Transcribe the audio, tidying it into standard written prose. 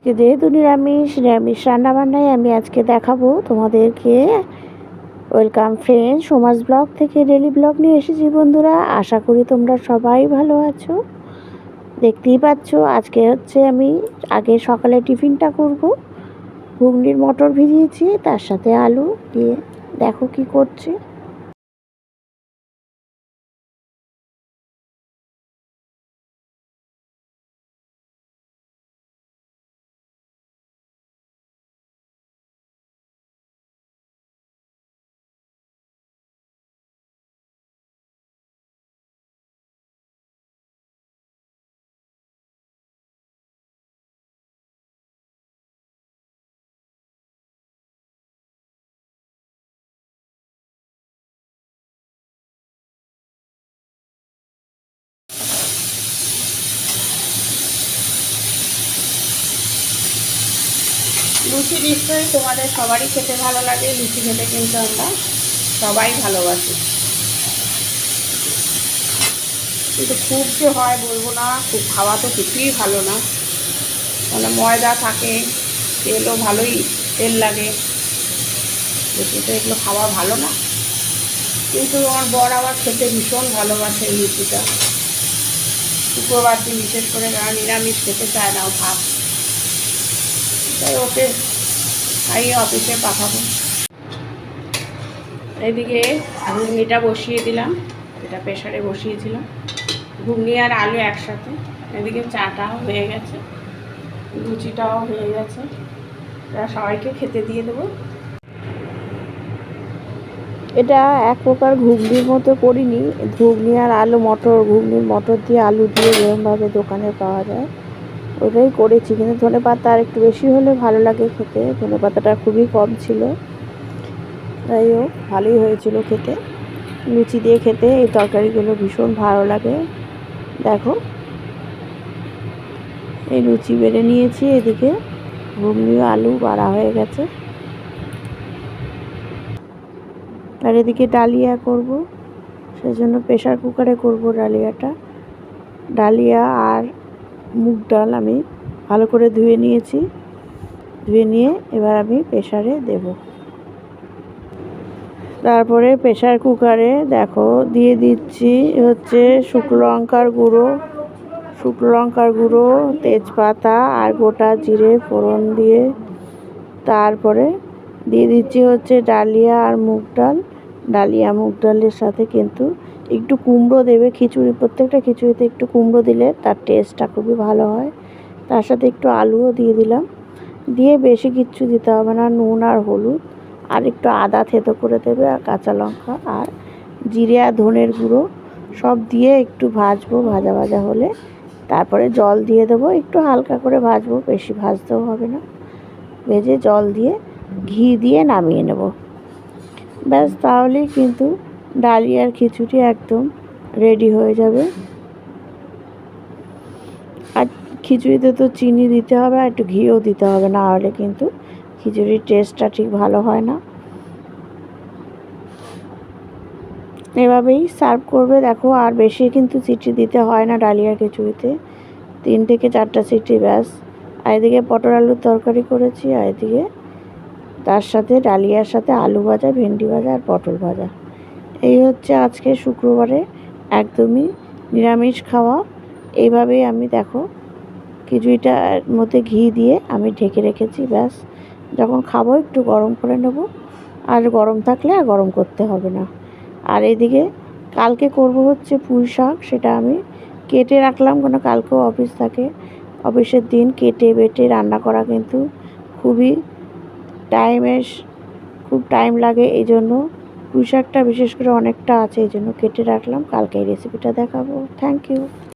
যেহেতু নিরামিষ রান্নাবান্নায় আমি আজকে দেখাবো তোমাদেরকে। ওয়েলকাম ফ্রেন্ড, সমাজ ব্লগ থেকে ডেলি ব্লগ নিয়ে এসেছি বন্ধুরা। আশা করি তোমরা সবাই ভালো আছো। দেখতেই পাচ্ছ আজকে হচ্ছে আমি আগে সকালে টিফিনটা করব। ঘুগনির মটর ভিজিয়েছি, তার সাথে আলু দিয়ে দেখো কি করছি। লুচি নিশ্চয়ই তোমাদের সবারই খেতে ভালো লাগে। লুচি খেতে কিন্তু আমরা সবাই ভালোবাসি, কিন্তু খুব যে হয় বলবো না, খুব খাওয়া তো কিছুই ভালো না। মানে ময়দা থাকে, তেলও ভালোই তেল লাগে, লুচিতে এগুলো খাওয়া ভালো না। কিন্তু আমার বর আবার খেতে ভীষণ ভালোবাসে লুচিটা। শুক্রবার দিন বিশেষ করে নিরামিষ খেতে চায় না, ও ভাত। তাই ওকে খাইয়ে অফিসে পাঠাবো। এদিকে ঘুগনিটা বসিয়ে দিলাম, এটা প্রেশারে বসিয়েছিলাম, ঘুগনি আর আলু একসাথে। এদিকে চাটাও হয়ে গেছে, লুচিটাও হয়ে গেছে, এরা সবাইকে খেতে দিয়ে দেবো। এটা এক প্রকার ঘুগনির মতো করিনি, ঘুগনি আর আলু মটর, ঘুগনির মটর দিয়ে আলু দিয়ে যেরকমভাবে দোকানে পাওয়া যায় ওটাই করেছি। কিন্তু ধনেপাতা আর একটু বেশি হলে ভালো লাগে খেতে, ধনেপাতাটা খুবই কম ছিল। যাই হোক, ভালোই হয়েছিল খেতে। লুচি দিয়ে খেতে এই তরকারিগুলো ভীষণ ভালো লাগে। দেখো এই লুচি বেড়ে নিয়েছি, এদিকে ঘুগনি আলু বাড়া হয়ে গেছে। আর এদিকে ডালিয়া করব, সেজন্য প্রেশার কুকারে করব ডালিয়াটা। ডালিয়া আর মুগ ডাল আমি ভালো করে ধুয়ে নিয়েছি, ধুয়ে নিয়ে এবার আমি প্রেশারে দেব। তারপরে প্রেশার কুকারে দেখো দিয়ে দিচ্ছি হচ্ছে শুকনো লঙ্কার গুঁড়ো, তেজপাতা আর গোটা জিরে ফোড়ন দিয়ে, তারপরে দিয়ে দিচ্ছি হচ্ছে ডালিয়া আর মুগ ডাল। ডালিয়া মুগ ডালের সাথে কিন্তু একটু কুমড়ো দেবে, খিচুড়ি প্রত্যেকটা খিচুড়িতে একটু কুমড়ো দিলে তার টেস্টটা খুবই ভালো হয়। তার সাথে একটু আলুও দিয়ে দিলাম, দিয়ে বেশি কিচ্ছু দিতে হবে না, নুন আর হলুদ আর একটু আদা থেতো করে দেবে, আর কাঁচা লঙ্কা আর জিরে আর ধনের গুঁড়ো সব দিয়ে একটু ভাজবো। ভাজা ভাজা হলে তারপরে জল দিয়ে দেবো, একটু হালকা করে ভাজবো, বেশি ভাজতেও হবে না। ভেজে জল দিয়ে ঘি দিয়ে নামিয়ে নেব, ব্যাস। তাহলেই কিন্তু ডালিয়ার খিচুড়ি একদম রেডি হয়ে যাবে। আর খিচুড়িতে তো চিনি দিতে হবে আর একটু ঘিও দিতে হবে, না হলে কিন্তু খিচুড়ির টেস্টটা ঠিক ভালো হয় না। এভাবেই সার্ভ করবে। দেখো আর বেশি কিন্তু সিটি দিতে হয় না ডালিয়ার খিচুড়িতে, 3 থেকে 4টা সিটি ব্যাস। আর এদিকে পটল আলুর তরকারি করেছি, আর এদিকে তার সাথে ডালিয়ার সাথে আলু ভাজা, ভেন্ডি ভাজা আর পটল ভাজা। এই হচ্ছে আজকে শুক্রবারে একদমই নিরামিষ খাওয়া। এইভাবেই আমি দেখো খিচুড়িটার মধ্যে ঘি দিয়ে আমি ঢেকে রেখেছি, ব্যাস। যখন খাবো একটু গরম করে নেব, আর গরম থাকলে আর গরম করতে হবে না। আর এদিকে কালকে করব হচ্ছে পুঁই শাক, সেটা আমি কেটে রাখলাম, কেন কালকেও অফিস থাকে। অফিসের দিন কেটে বেটে রান্না করা কিন্তু খুবই খুব টাইম লাগে, এই জন্য পুঁই শাকটা বিশেষ করে অনেকটা আছে, এই জন্য কেটে রাখলাম, কালকে এই রেসিপিটা দেখাবো। Thank you.